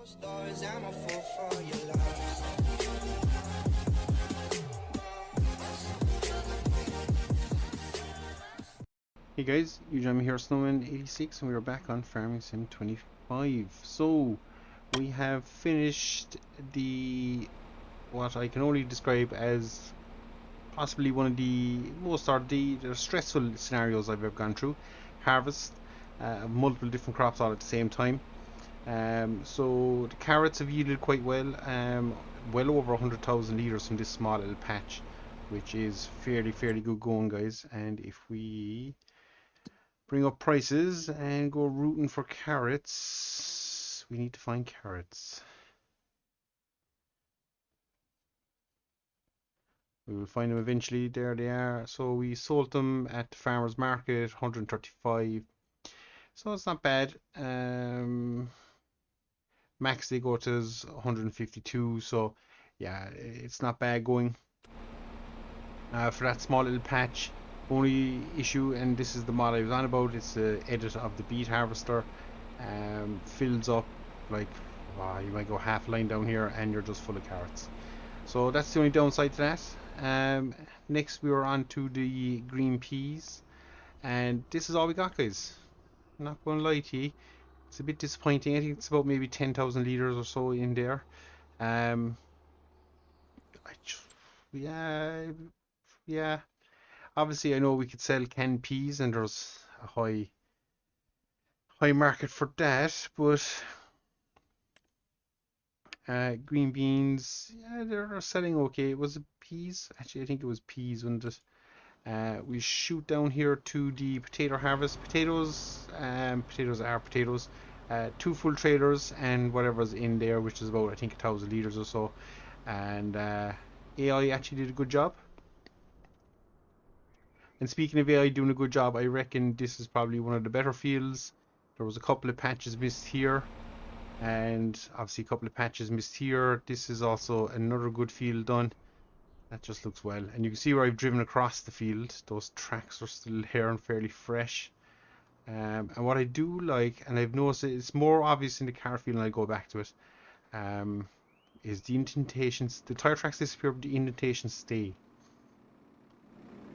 Stars, I'm a fool for your love. Hey guys, you join me here, Snowman86, and we are back on Farming Sim 25. So, we have finished what I can only describe as possibly one of the most the stressful scenarios I've ever gone through. Harvest multiple different crops all at the same time. So the carrots have yielded quite well, well over 100,000 litres from this small little patch, which is fairly good going, guys. And if we bring up prices and go rooting for carrots, we need to find carrots. We will find them eventually. There they are. So we sold them at the farmer's market, 135. So it's not bad. Max they go to is 152. So yeah, it's not bad going for that small little patch. Only issue, and this is the mod I was on about, it's the edit of the beet harvester. Fills up like, you might go half line down here and you're just full of carrots. So that's the only downside to that. Next we were on to the green peas, and this is all we got, guys. I'm not going to lie to you, it's a bit disappointing. I think it's about maybe 10,000 litres or so in there. Um, yeah, yeah. Obviously, I know we could sell canned peas, and there's a high market for that, but green beans, yeah, they're selling okay. Was it peas? Actually, I think it was peas, wasn't it? We shoot down here to the potato harvest. Potatoes are potatoes. Two full trailers and whatever's in there, which is about, I think, 1,000 litres or so. And AI actually did a good job. And speaking of AI doing a good job, I reckon this is probably one of the better fields. There was a couple of patches missed here, and obviously a couple of patches missed here. This is also another good field done. That just looks well. And you can see where I've driven across the field. Those tracks are still here and fairly fresh. And what I do like, and I've noticed it's more obvious in the car field, and I'll go back to it, is the indentations. The tire tracks disappear, but the indentations stay.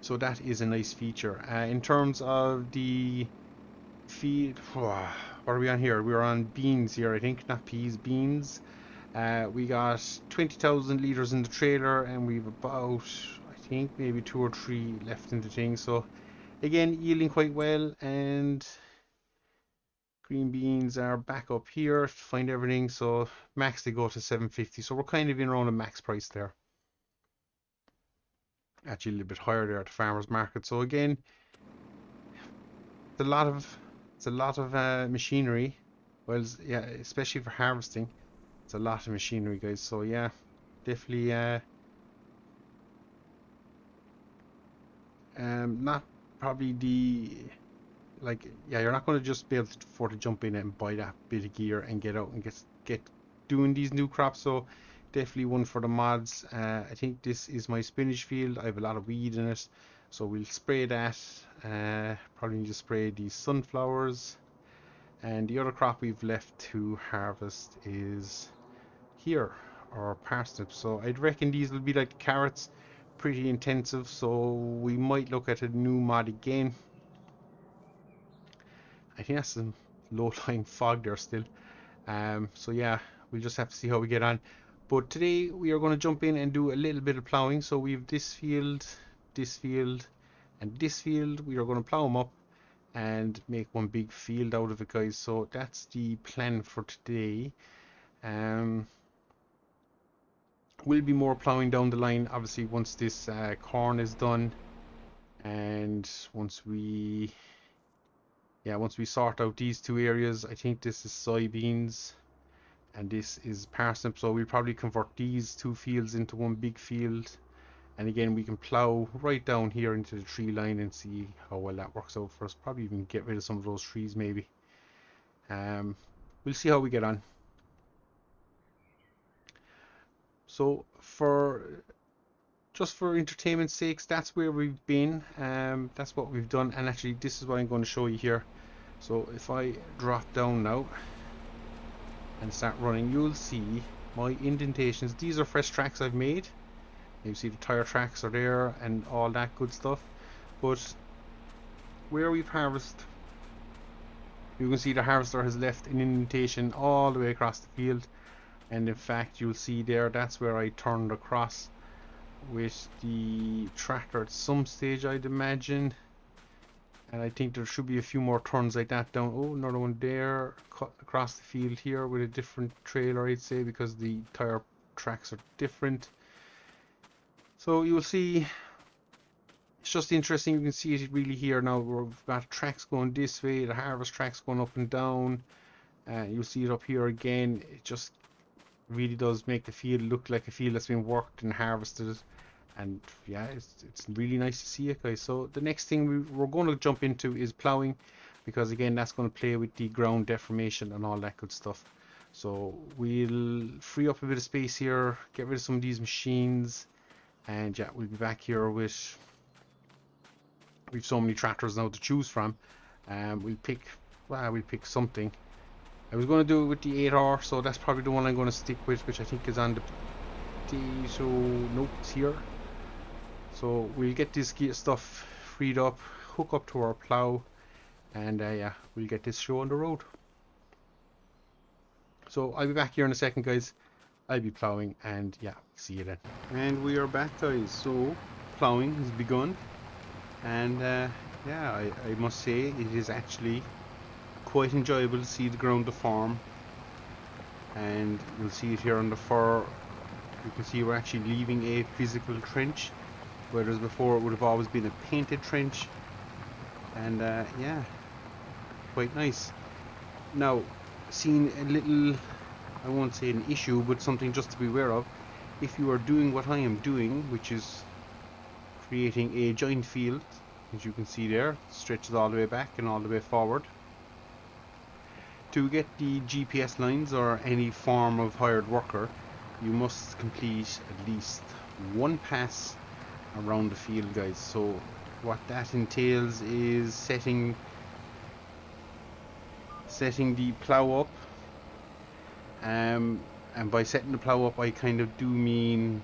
So that is a nice feature. In terms of the feed, what are we on here? We're on beans here, I think, not peas, beans. We got 20,000 litres in the trailer, and we've about, I think, maybe 2 or 3 left in the thing. So again, yielding quite well, and green beans are back up here to find everything. So max they go to 750. So we're kind of in around a max price there. Actually a little bit higher there at the farmer's market. So again, it's a lot of machinery. Well, yeah, especially for harvesting, it's a lot of machinery, guys. So yeah, definitely not probably you're not going to just be able to afford to jump in and buy that bit of gear and get out and get doing these new crops. So definitely one for the mods. I think this is my spinach field. I have a lot of weed in it, so we'll spray that. Probably need to spray these sunflowers, and the other crop we've left to harvest is here, or parsnips. So I'd reckon these will be like the carrots, pretty intensive. So we might look at a new mod again. I think that's some low-lying fog there still. So yeah, we'll just have to see how we get on. But today we are going to jump in and do a little bit of ploughing. So we have this field, and this field. We are going to plough them up and make one big field out of it, guys. So that's the plan for today. Will be more ploughing down the line, obviously, once this corn is done, and once we sort out these two areas. I think this is soybeans and this is parsnip, so we'll probably convert these two fields into one big field, and again we can plough right down here into the tree line and see how well that works out for us. Probably even get rid of some of those trees maybe. We'll see how we get on. So just for entertainment's sakes, that's where we've been. That's what we've done, and actually this is what I'm going to show you here. So if I drop down now, and start running, you'll see my indentations. These are fresh tracks I've made. You see the tire tracks are there and all that good stuff. But where we've harvested, you can see the harvester has left an indentation all the way across the field, and in fact you'll see there, that's where I turned across with the tractor at some stage, I'd imagine. And I think there should be a few more turns like that down. Oh, another one there, cut across the field here with a different trailer, I'd say, because the tire tracks are different. So you'll see, it's just interesting. You can see it really here now. We've got tracks going this way, the harvest tracks going up and down. You'll see it up here again. It just really does make the field look like a field that's been worked and harvested. And yeah, it's really nice to see it, guys. So the next thing we're going to jump into is plowing, because again, that's going to play with the ground deformation and all that good stuff. So we'll free up a bit of space here, get rid of some of these machines, and yeah, we'll be back here with, we've so many tractors now to choose from. We'll pick something. I was going to do it with the 8R, so that's probably the one I'm going to stick with, which I think is on the potato. Nope, it's here. So we'll get this stuff freed up, hook up to our plow, and yeah, we'll get this show on the road. So I'll be back here in a second, guys. I'll be plowing, and yeah, see you then. And we are back, guys. So plowing has begun, and yeah, I must say it is actually quite enjoyable to see the ground deform, and you'll see it here on the fur. You can see we're actually leaving a physical trench, whereas before it would have always been a painted trench. And yeah, quite nice. Now, seeing a little, I won't say an issue, but something just to be aware of. If you are doing what I am doing, which is creating a joint field, as you can see there, stretches all the way back and all the way forward. To get the GPS lines or any form of hired worker, you must complete at least one pass around the field, guys. So what that entails is setting the plow up, and by setting the plow up I kind of do mean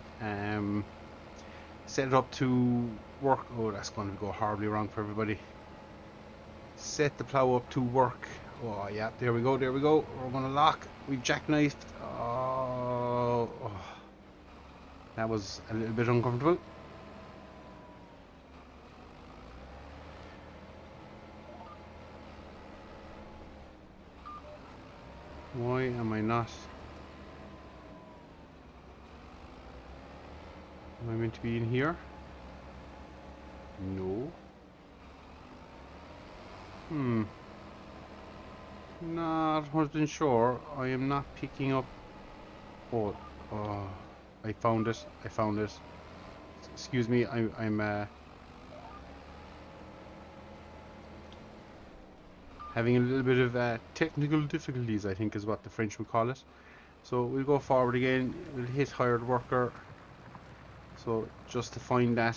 set it up to work. Oh, that's going to go horribly wrong for everybody. Set the plow up to work. Oh yeah, there we go, we're going to lock. We've jackknifed. Oh, that was a little bit uncomfortable. Why am I not? Am I meant to be in here? No. Not 100% sure. I am not picking up. Oh, I found it. Excuse me. I'm having a little bit of technical difficulties, I think is what the French would call it. So we'll go forward again. We'll hit hired worker. So just to find that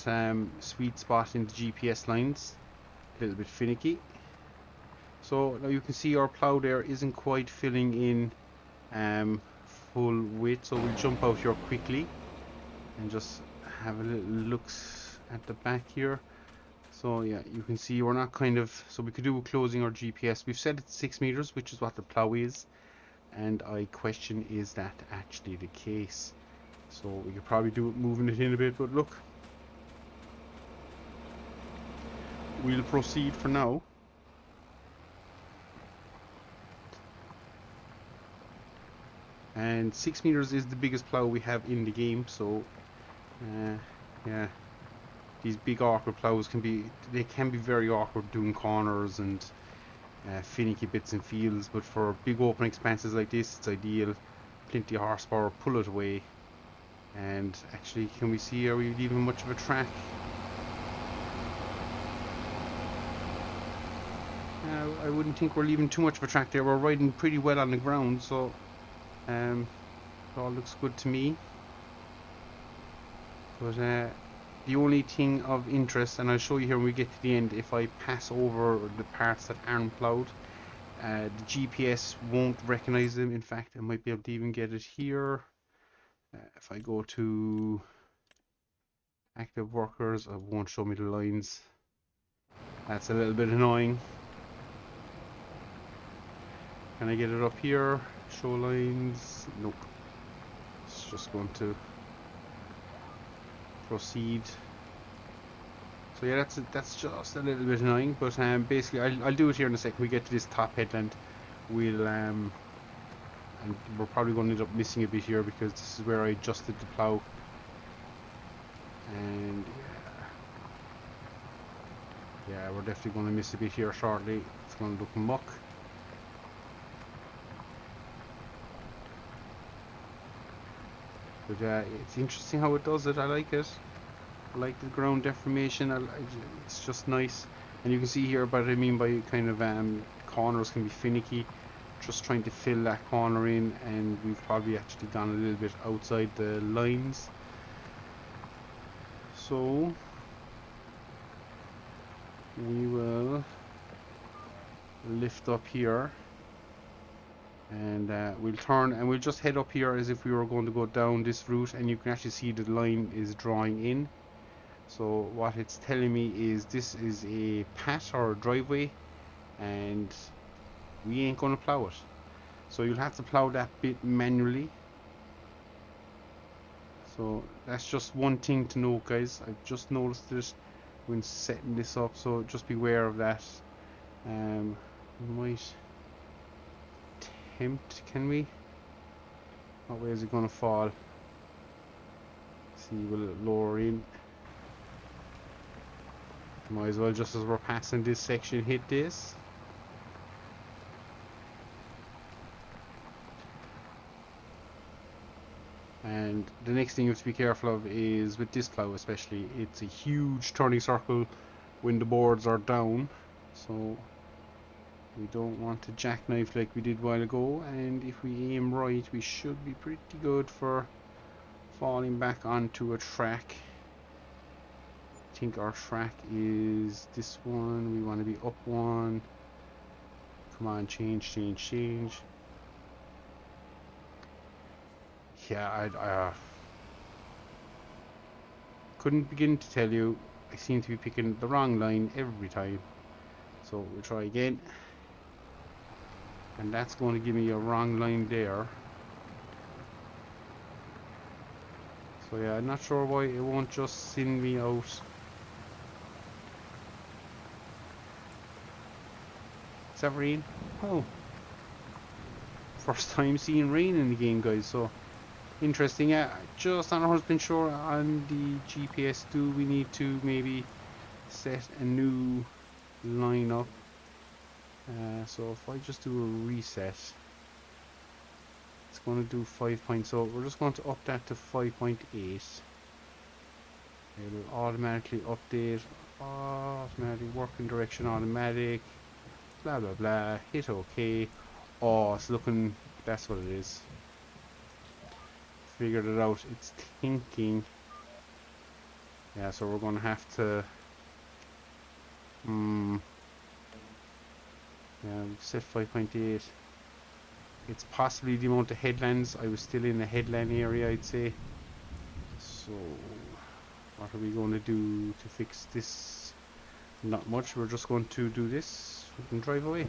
sweet spot in the GPS lines. A little bit finicky. So now you can see our plow there isn't quite filling in full width, so we'll jump out here quickly and just have a little look at the back here. So yeah, you can see we're not kind of, so we could do with closing our GPS. We've set it to 6 meters, which is what the plow is, and I question, is that actually the case? So we could probably do it moving it in a bit, but look, we'll proceed for now. And 6 meters is the biggest plow we have in the game, so yeah, these big awkward plows can be very awkward doing corners and finicky bits and fields, but for big open expanses like this, it's ideal. Plenty of horsepower, pull it away. And actually, can we see, are we leaving much of a track? I wouldn't think we're leaving too much of a track there. We're riding pretty well on the ground, so it all looks good to me. But the only thing of interest, and I'll show you here when we get to the end, if I pass over the parts that aren't ploughed, The GPS won't recognize them. In fact, I might be able to even get it here. If I go to active workers, it won't show me the lines. That's a little bit annoying. Can I get it up here? Show lines? Nope. It's just going to proceed. So yeah, that's just a little bit annoying, but basically I'll do it here in a second. We get to this top headland, we'll and we're probably going to end up missing a bit here because this is where I adjusted the plow, and yeah, we're definitely going to miss a bit here shortly. It's going to look muck. But it's interesting how it does it. I like it. I like the ground deformation. It's just nice. And you can see here what I mean by kind of corners can be finicky. Just trying to fill that corner in, and we've probably actually gone a little bit outside the lines. So we will lift up here, and we'll turn and we'll just head up here as if we were going to go down this route, and you can actually see the line is drawing in. So what it's telling me is this is a path or a driveway, and we ain't going to plow it. So you'll have to plow that bit manually. So that's just one thing to note, guys. I've just noticed it when setting this up, so just beware of that. We might attempt, can we? What way is it going to fall? See, will it lower in? Might as well, just as we're passing this section, hit this. And the next thing you have to be careful of is with this plow especially, it's a huge turning circle when the boards are down, so we don't want to jackknife like we did a while ago, and if we aim right we should be pretty good for falling back onto a track. I think our track is this one. We want to be up one. Come on, change. Yeah, I couldn't begin to tell you. I seem to be picking the wrong line every time. So we'll try again. And that's going to give me a wrong line there. So yeah, I'm not sure why it won't just send me out. Is that rain? Oh. First time seeing rain in the game, guys, so interesting. Yeah, just not 100% sure on the GPS. Do we need to maybe set a new line up? So if I just do a reset, it's going to do 5 points, so we're just going to up that to 5.8. It will automatically update, automatic working direction, automatic, blah blah blah, hit OK. Oh, it's looking, that's what it is. Figured it out. It's thinking. Yeah, so we're going to have to yeah, we've set 5.8. It's possibly the amount of headlands. I was still in the headland area, I'd say. So what are we going to do to fix this? Not much. We're just going to do this. We can drive away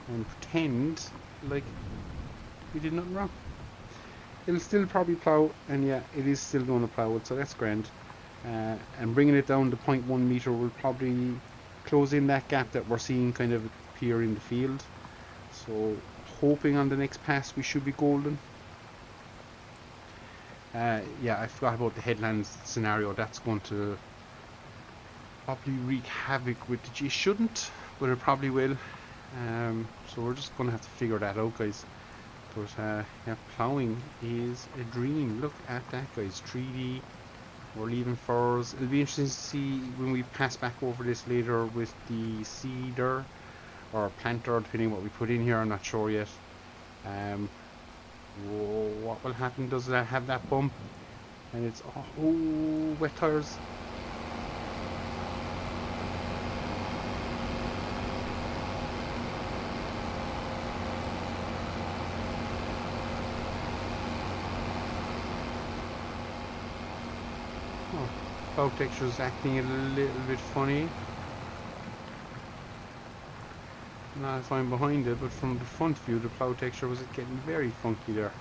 and pretend like we did nothing wrong. It'll still probably plow, and yeah, it is still going to plow it, so that's grand. And bringing it down to 0.1 meter will probably close in that gap that we're seeing kind of appear in the field. So hoping on the next pass we should be golden. Yeah, I forgot about the headlands scenario. That's going to probably wreak havoc with the G. Shouldn't, but it probably will. So we're just going to have to figure that out, guys. But yeah, plowing is a dream. Look at that, guys. 3D. We're leaving furrows. It'll be interesting to see when we pass back over this later with the seeder or planter, depending what we put in here. I'm not sure yet. What will happen? Does that have that bump? And it's oh, wet tires. plow texture is acting a little bit funny. Not if I'm behind it, but from the front view, the plow texture was getting very funky there.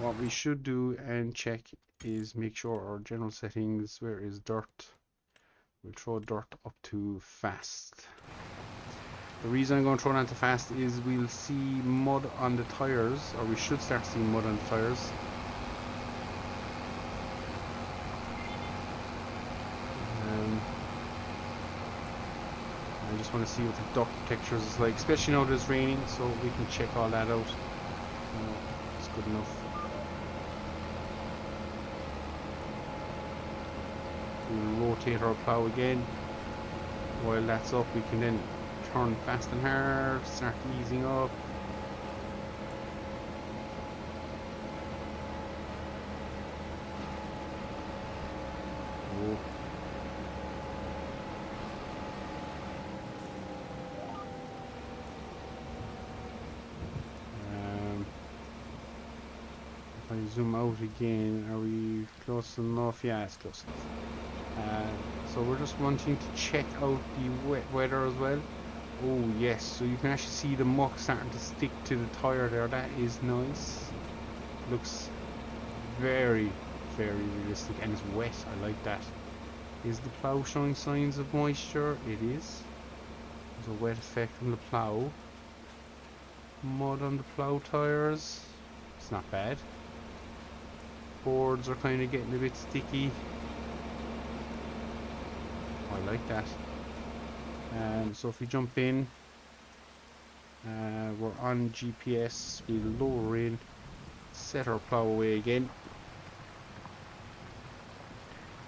What we should do and check is make sure our general settings, where is dirt? We'll throw dirt up to fast. The reason I'm going to throw it onto fast is we'll see mud on the tires, or we should start seeing mud on the tires. I just want to see what the dirt textures is like, especially now that it's raining, so we can check all that out. It's good enough. We'll rotate our plow again. While that's up, we can then turn fast and hard, start easing up. Oh. If I zoom out again, are we close enough? Yeah, it's close enough. So we're just wanting to check out the wet weather as well. Oh yes, so you can actually see the muck starting to stick to the tire there. That is nice. Looks very, very realistic, and it's wet. I like that. Is the plow showing signs of moisture? It is. There's a wet effect on the plow. Mud on the plow tires. It's not bad. Boards are kind of getting a bit sticky. I like that. So if we jump in, we're on GPS, we lower in, set our plow away again,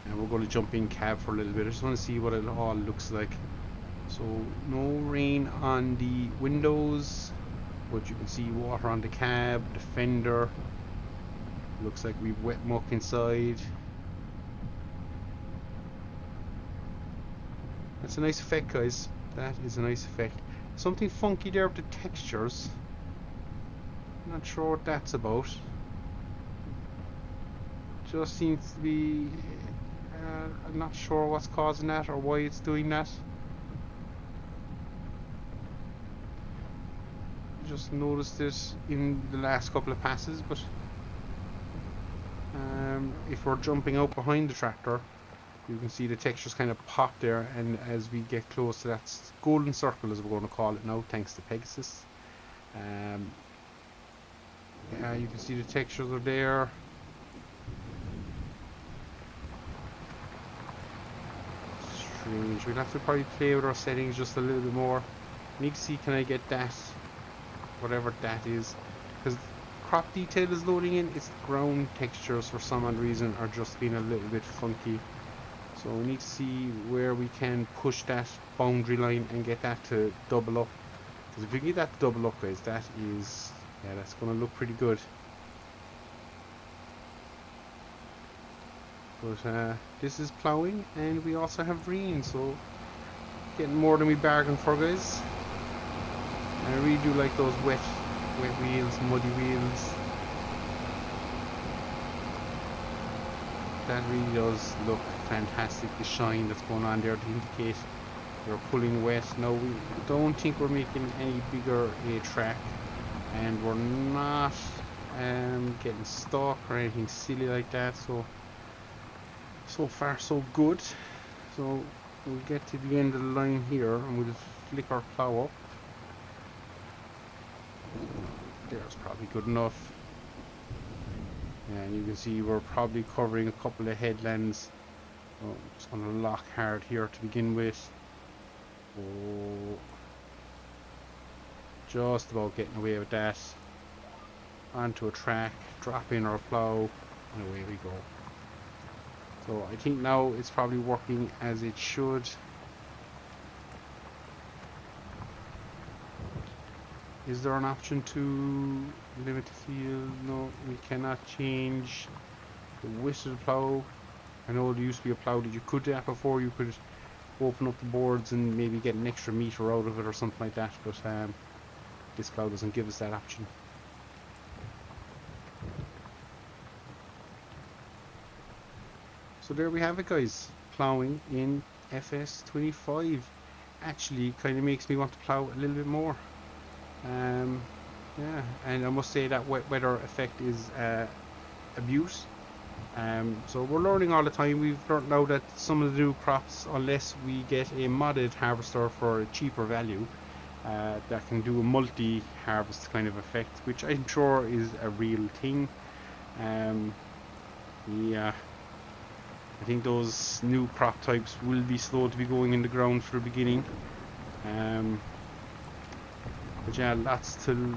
and we're going to jump in cab for a little bit. I just want to see what it all looks like. So no rain on the windows, but you can see water on the cab, the fender. Looks like we've wet muck inside. That's a nice effect, guys. That is a nice effect. Something funky there with the textures. I'm not sure what that's about. Just seems to be... I'm not sure what's causing that or why it's doing that. Just noticed it in the last couple of passes, but if we're jumping out behind the tractor, you can see the textures kind of pop there, and as we get close to that golden circle, as we're going to call it now, thanks to Pegasus, yeah, you can see the textures are there. Strange. We'll have to probably play with our settings just a little bit more. I need to see, can I get that, whatever that is, because crop detail is loading in. It's the ground textures for some odd reason are just being a little bit funky. So we need to see where we can push that boundary line and get that to double up. Because if we can get that to double up, guys, that is, yeah, that's going to look pretty good. But this is plowing, and we also have rain, so getting more than we bargained for, guys. And I really do like those wet wheels, muddy wheels. That really does look fantastic, the shine that's going on there to indicate we're pulling wet. Now we don't think we're making any bigger a track, and we're not getting stuck or anything silly like that, so far so good. So we'll get to the end of the line here and we'll flick our plow up. There's probably good enough. And you can see we're probably covering a couple of headlands. So I'm just going to lock hard here to begin with. Oh, just about getting away with that. Onto a track, drop in our plow, and away we go. So I think now it's probably working as it should. Is there an option to limit the field? No, we cannot change the width of the plow. I know there used to be a plow that you could do that before. You could open up the boards and maybe get an extra meter out of it or something like that, but this plow doesn't give us that option. So there we have it, guys. Plowing in FS25 actually kind of makes me want to plow a little bit more. Yeah, and I must say that wet weather effect is a beaut. So we're learning all the time. We've learned now that some of the new crops, unless we get a modded harvester for a cheaper value, that can do a multi-harvest kind of effect, which I'm sure is a real thing. Yeah, I think those new crop types will be slow to be going in the ground for the beginning. But yeah, lots to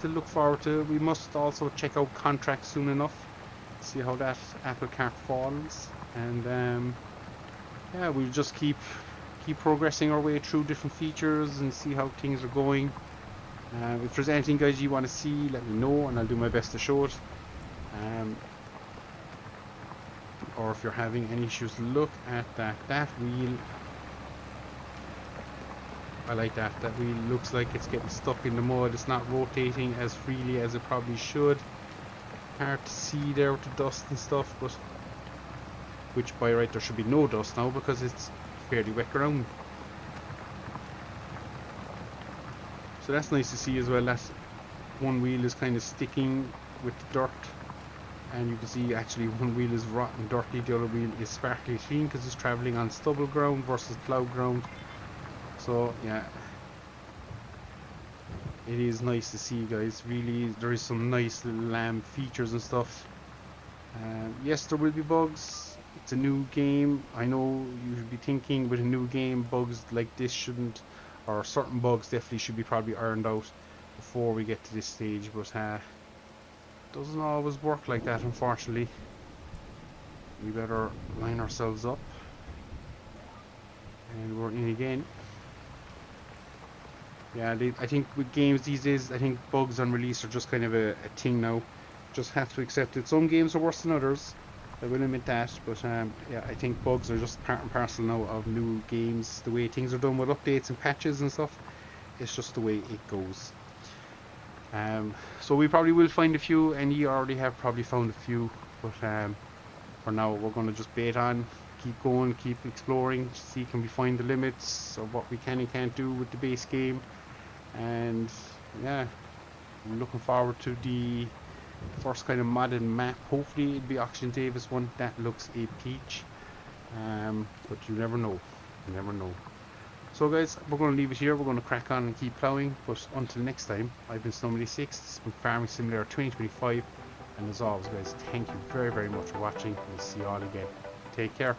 look forward to. We must also check out contracts soon enough, see how that apple cart falls, and yeah, we'll just keep progressing our way through different features and see how things are going. If there's anything, guys, you want to see, let me know, and I'll do my best to show it. Or if you're having any issues, look at that wheel. I like that. That wheel looks like it's getting stuck in the mud. It's not rotating as freely as it probably should. Hard to see there with the dust and stuff, but which by right there should be no dust now because it's fairly wet ground. So that's nice to see as well. That one wheel is kind of sticking with the dirt, and you can see actually one wheel is rotten dirty, the other wheel is sparkly clean because it's traveling on stubble ground versus ploughed ground. So yeah, it is nice to see, guys. Really, there is some nice little features and stuff. Yes, there will be bugs. It's a new game. I know you should be thinking with a new game, bugs like this shouldn't, or certain bugs definitely should be probably ironed out before we get to this stage, but doesn't always work like that, unfortunately. We better line ourselves up, and we're in again. Yeah, I think with games these days, I think bugs on release are just kind of a thing now. Just have to accept it. Some games are worse than others. I will admit that, but yeah, I think bugs are just part and parcel now of new games. The way things are done with updates and patches and stuff, it's just the way it goes. So we probably will find a few, and you already have probably found a few, but for now we're going to just bait on, keep going, keep exploring, see can we find the limits of what we can and can't do with the base game. And yeah, I'm looking forward to the first kind of modded map. Hopefully it'll be Oxygen Davis one. That looks a peach. But you never know. You never know. So guys, we're going to leave it here. We're going to crack on and keep plowing. But until next time, I've been Snow86. This has been Farming Simulator 2025. And as always, guys, thank you very, very much for watching. We'll see you all again. Take care.